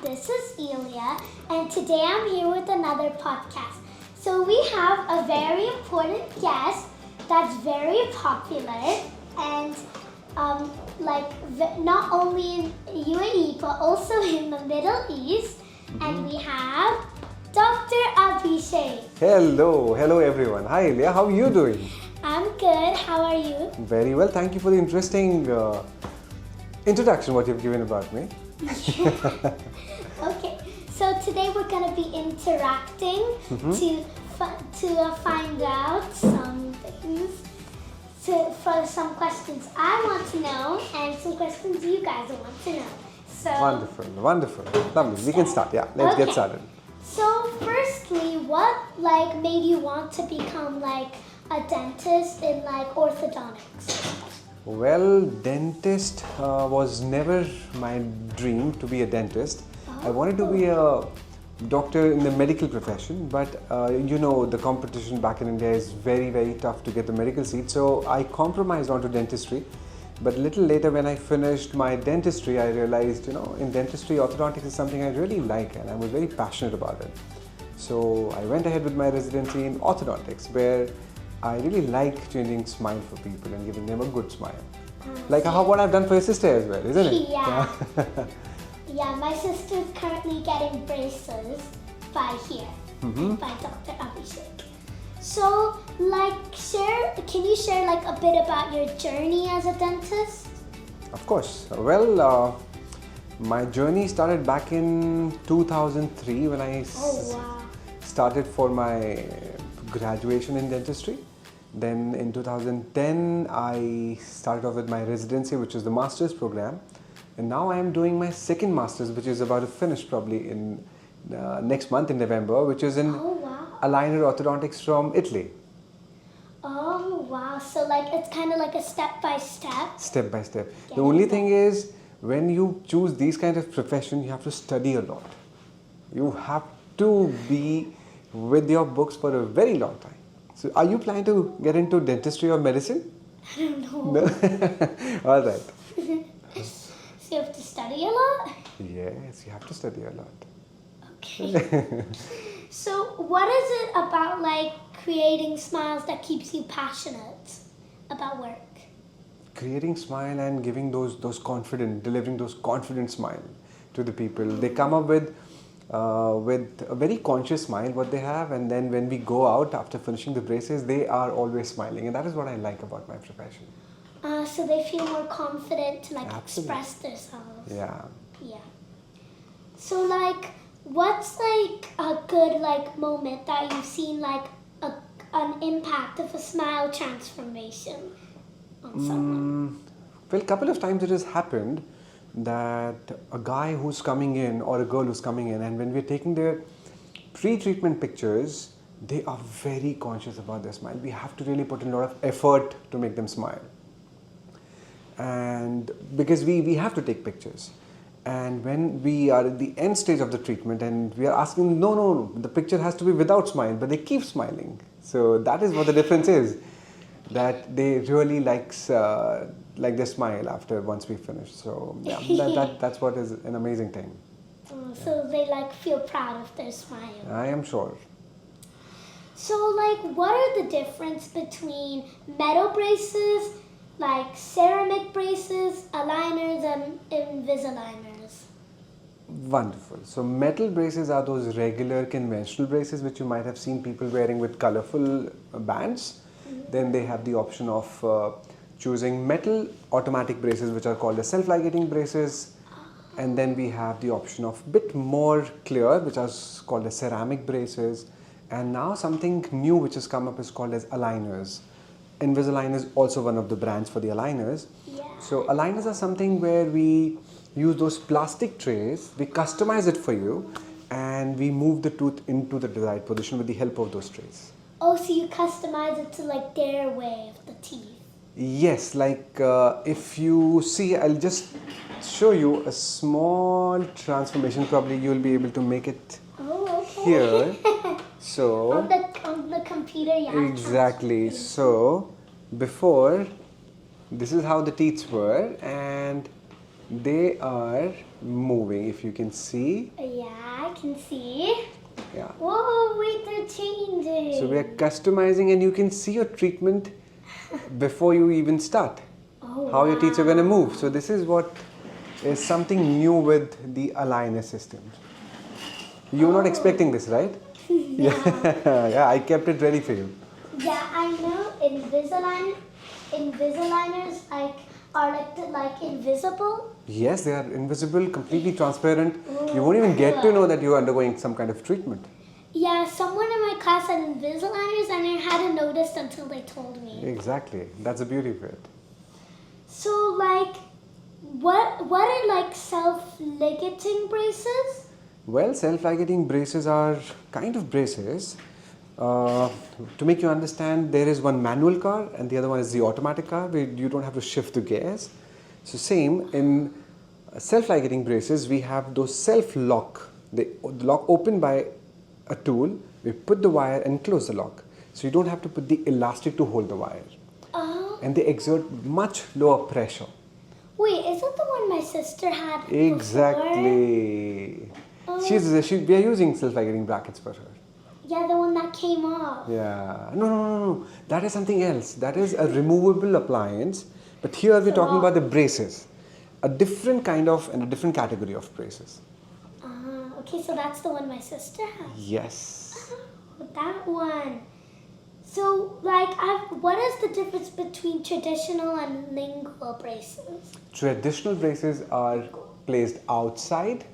This is Eiliyah, and today I'm here with another podcast. So we have a very important guest that's very popular, and not only in UAE but also in the Middle East. And we have Dr. Abhishek. Hello everyone. Hi Eiliyah, how are you doing? I'm good. How are you? Very well, thank you for the interesting introduction what you've given about me. Okay, so today we're going to be interacting to find out some things, for some questions I want to know and some questions you guys want to know. So Wonderful. Lovely. We can start. Yeah, let's get started. So firstly, what made you want to become a dentist in orthodontics? Well, dentist was never my dream to be a dentist. I wanted to be a doctor in the medical profession, but the competition back in India is very tough to get the medical seat. So I compromised onto dentistry. But a little later when I finished my dentistry, I realized, in dentistry, orthodontics is something I really like and I was very passionate about it. So I went ahead with my residency in orthodontics, where I really like changing smile for people and giving them a good smile. Like what I've done for your sister as well, isn't it? Yeah. Yeah, my sister's currently getting braces by here, by Dr. Abhishek. So, can you share a bit about your journey as a dentist? Of course. Well, my journey started back in 2003 when I started for my graduation in dentistry. Then in 2010, I started off with my residency, which is the master's program. And now I am doing my second master's, which is about to finish probably in next month in November, which is in aligner orthodontics from Italy. Oh wow, so it's kind of like a step-by-step? Step-by-step. The only thing is, when you choose these kinds of profession, you have to study a lot. You have to be with your books for a very long time. So are you planning to get into dentistry or medicine? I don't know. No? All right. So you have to study a lot? Yes, you have to study a lot. Okay. So what is it about creating smiles that keeps you passionate about work? Creating smile and giving delivering those confident smile to the people. They come up with a very conscious smile what they have, and then when we go out after finishing the braces, they are always smiling, and that is what I like about my profession. So they feel more confident to express themselves. Yeah. So what's a good moment that you've seen an impact of a smile transformation on someone? Well, a couple of times it has happened that a guy who's coming in or a girl who's coming in, and when we're taking their pre-treatment pictures, they are very conscious about their smile. We have to really put in a lot of effort to make them smile. And because we have to take pictures. And when we are at the end stage of the treatment and we are asking, no, the picture has to be without smile, but they keep smiling. So that is what the difference is, that they really like their smile after once we finish. So yeah, that's what is an amazing thing. So they feel proud of their smile. I am sure. So what are the difference between metal braces, ceramic braces, aligners, and Invisaligners? Wonderful. So metal braces are those regular conventional braces which you might have seen people wearing with colorful bands. Then they have the option of choosing metal automatic braces, which are called as self-ligating braces. And then we have the option of bit more clear, which are called as ceramic braces. And now something new which has come up is called as aligners. Invisalign is also one of the brands for the aligners. Yeah. So aligners are something where we use those plastic trays, we customize it for you, and we move the tooth into the desired position with the help of those trays. Oh, so you customize it to their way of the teeth? Yes, if you see, I'll just show you a small transformation. Probably you'll be able to make it here. So on the computer, yeah. Exactly. So before, this is how the teeth were, and they are moving, if you can see. Yeah, I can see. Yeah. Whoa, wait, they're changing. So we are customizing, and you can see your treatment before you even start. Oh, How your teeth are wow. going to move. So this is what is something new with the aligner system. You were not expecting this, right? No. Yeah, I kept it ready for you. Yeah, I know Invisaligners are invisible. Yes, they are invisible, completely transparent. You won't even get to know that you are undergoing some kind of treatment. Yeah, someone in my class had Invisaligners and I hadn't noticed until they told me. Exactly. That's the beauty of it. So what are self-ligating braces? Well, self-ligating braces are kind of braces. To make you understand, there is one manual car and the other one is the automatic car where you don't have to shift the gears. So same in self-ligating braces, we have those self-lock. They lock open by a tool. We put the wire and close the lock. So you don't have to put the elastic to hold the wire. Oh. And they exert much lower pressure. Wait, is that the one my sister had before? Exactly. We are using self-ligating brackets for her. Yeah, the one that came off. Yeah. No. That is something else. That is a removable appliance. But here we're talking about the braces. A different kind of and a different category of braces. Okay, so that's the one my sister had. Yes. That one. So, what is the difference between traditional and lingual braces? Traditional braces are placed outside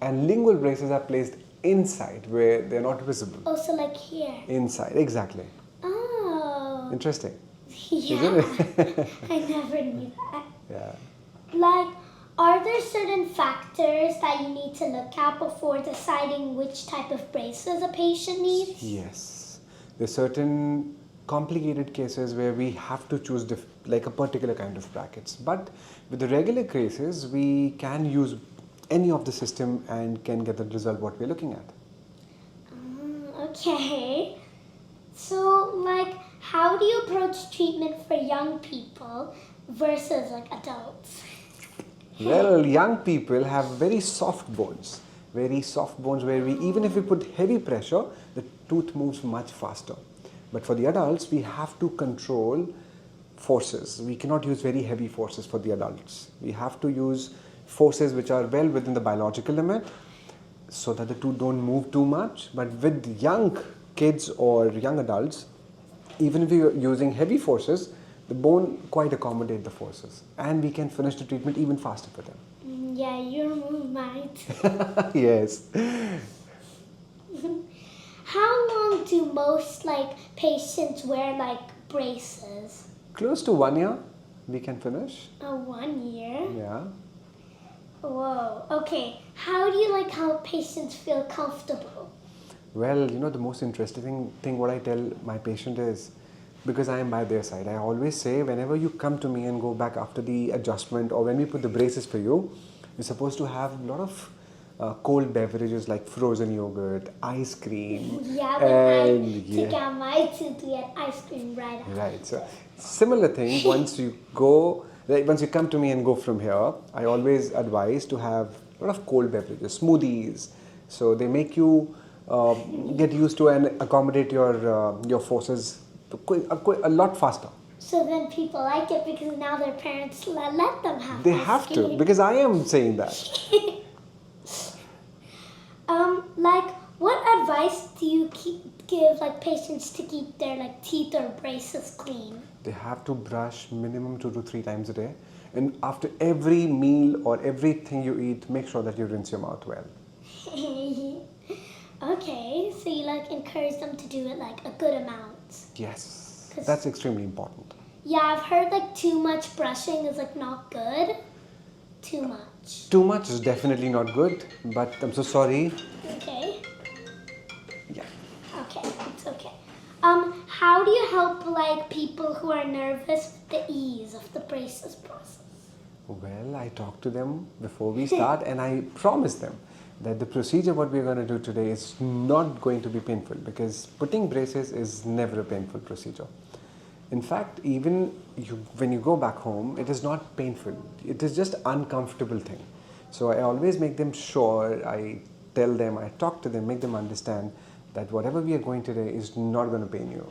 and lingual braces are placed inside where they're not visible. Oh, so like here. Inside, exactly. Oh. Interesting. Yeah. Isn't it? I never knew that. Yeah. Are there certain factors that you need to look at before deciding which type of braces a patient needs? Yes. There are certain complicated cases where we have to choose a particular kind of brackets. But with the regular cases, we can use any of the system and can get the result what we're looking at. Okay. So, how do you approach treatment for young people versus adults? Well, young people have very soft bones where even if we put heavy pressure, the tooth moves much faster. But for the adults, we have to control forces. We cannot use very heavy forces for the adults. We have to use forces which are well within the biological limit so that the tooth don't move too much. But with young kids or young adults, even if we are using heavy forces, the bone quite accommodate the forces and we can finish the treatment even faster for them. Yeah, you remove mine. Yes. How long do most patients wear braces? Close to 1 year we can finish. 1 year? Yeah. Whoa. Okay. How do you help patients feel comfortable? Well, the most interesting thing what I tell my patient is, because I am by their side, I always say whenever you come to me and go back after the adjustment or when we put the braces for you, you're supposed to have a lot of cold beverages like frozen yogurt, ice cream. Yeah, when I took out my tooth, we had ice cream right after. Right. So similar thing, once you come to me and go from here, I always advise to have a lot of cold beverages, smoothies. So they make you get used to and accommodate your forces a lot faster. So then people like it because now their parents let them have They ice have cream. to, because I am saying that. What advice do you give patients to keep their teeth or braces clean? They have to brush minimum 2 to 3 times a day, and after every meal or everything you eat, make sure that you rinse your mouth well. Okay, so you encourage them to do it a good amount. Yes, that's extremely important. Yeah, I've heard too much brushing is not good. Too much. Too much is definitely not good, but I'm so sorry. Okay. Yeah. Okay, it's okay. How do you help people who are nervous with the ease of the braces process? Well, I talk to them before we start and I promise them that the procedure what we're going to do today is not going to be painful, because putting braces is never a painful procedure. In fact, even when you go back home, it is not painful. It is just uncomfortable thing. So I always make them sure, I tell them, I talk to them, make them understand that whatever we are going today is not going to pain you.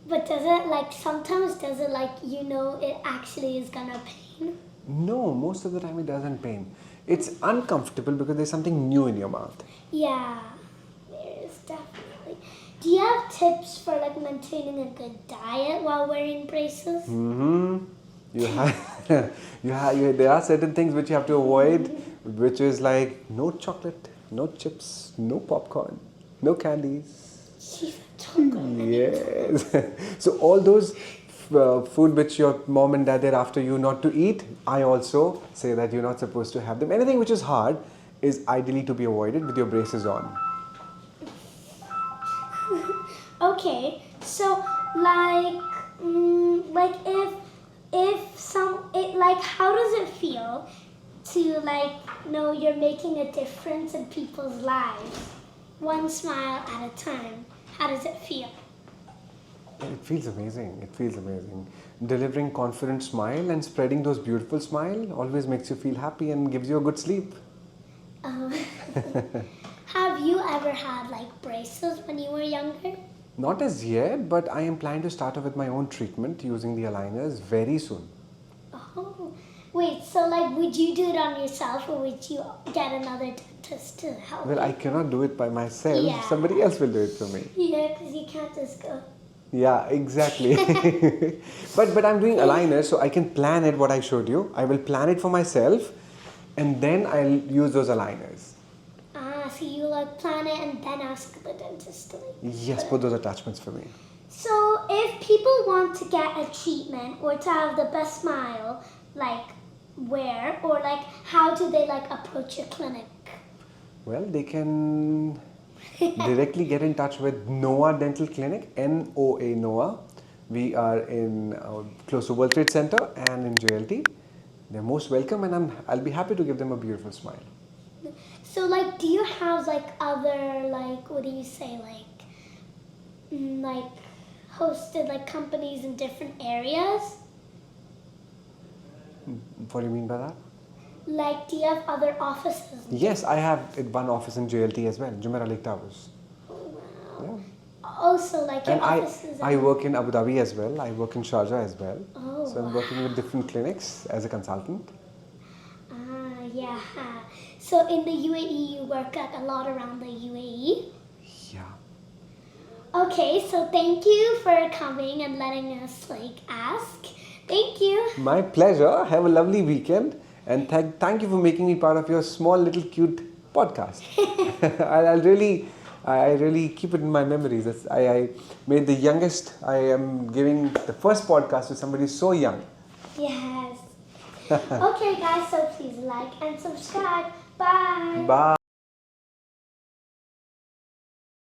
But does it like sometimes does it like it actually is gonna pain? No, most of the time it doesn't pain. It's uncomfortable because there's something new in your mouth. Yeah, there is definitely. Do you have tips for like maintaining a good diet while wearing braces? You have, there are certain things which you have to avoid, which is like no chocolate, no chips, no popcorn, no candies. Jeez, chocolate. Yes. So all those food which your mom and dad did after you not to eat, I also say that you're not supposed to have them. Anything which is hard is ideally to be avoided with your braces on. Okay, so like if how does it feel to know you're making a difference in people's lives, one smile at a time? How does it feel? It feels amazing. It feels amazing. Delivering confident smile and spreading those beautiful smile always makes you feel happy and gives you a good sleep. Have you ever had braces when you were younger? Not as yet, but I am planning to start off with my own treatment using the aligners very soon. Oh, wait, so would you do it on yourself or would you get another dentist to help Well, you? I cannot do it by myself. Yeah. Somebody else will do it for me. Yeah, because you can't just go. Yeah, exactly. But I'm doing aligners, so I can plan it what I showed you. I will plan it for myself and then I'll use those aligners. So you plan it and then ask the dentist to Yes, put those attachments for me. So if people want to get a treatment or to have the best smile, where or how do they approach your clinic? Well, they can directly get in touch with Noah Dental Clinic, NOA Noah. We are in close to World Trade Center and in JLT. They're most welcome and I'll be happy to give them a beautiful smile. So do you have other what do you say hosted companies in different areas? What do you mean by that? Do you have other offices? Yes, I have one office in JLT as well, Jumeirah Lake Towers. Oh, wow. Yeah. Also your And offices I work in Abu Dhabi as well. I work in Sharjah as well. Oh, so I'm working with different clinics as a consultant. Yeah. So in the UAE, you work a lot around the UAE? Yeah. Okay, so thank you for coming and letting us ask. Thank you. My pleasure. Have a lovely weekend. And thank you for making me part of your small little cute podcast. I really keep it in my memories. I made the youngest, I am giving the first podcast to somebody so young. Yes. Okay guys, so please like and subscribe. Bye. Bye.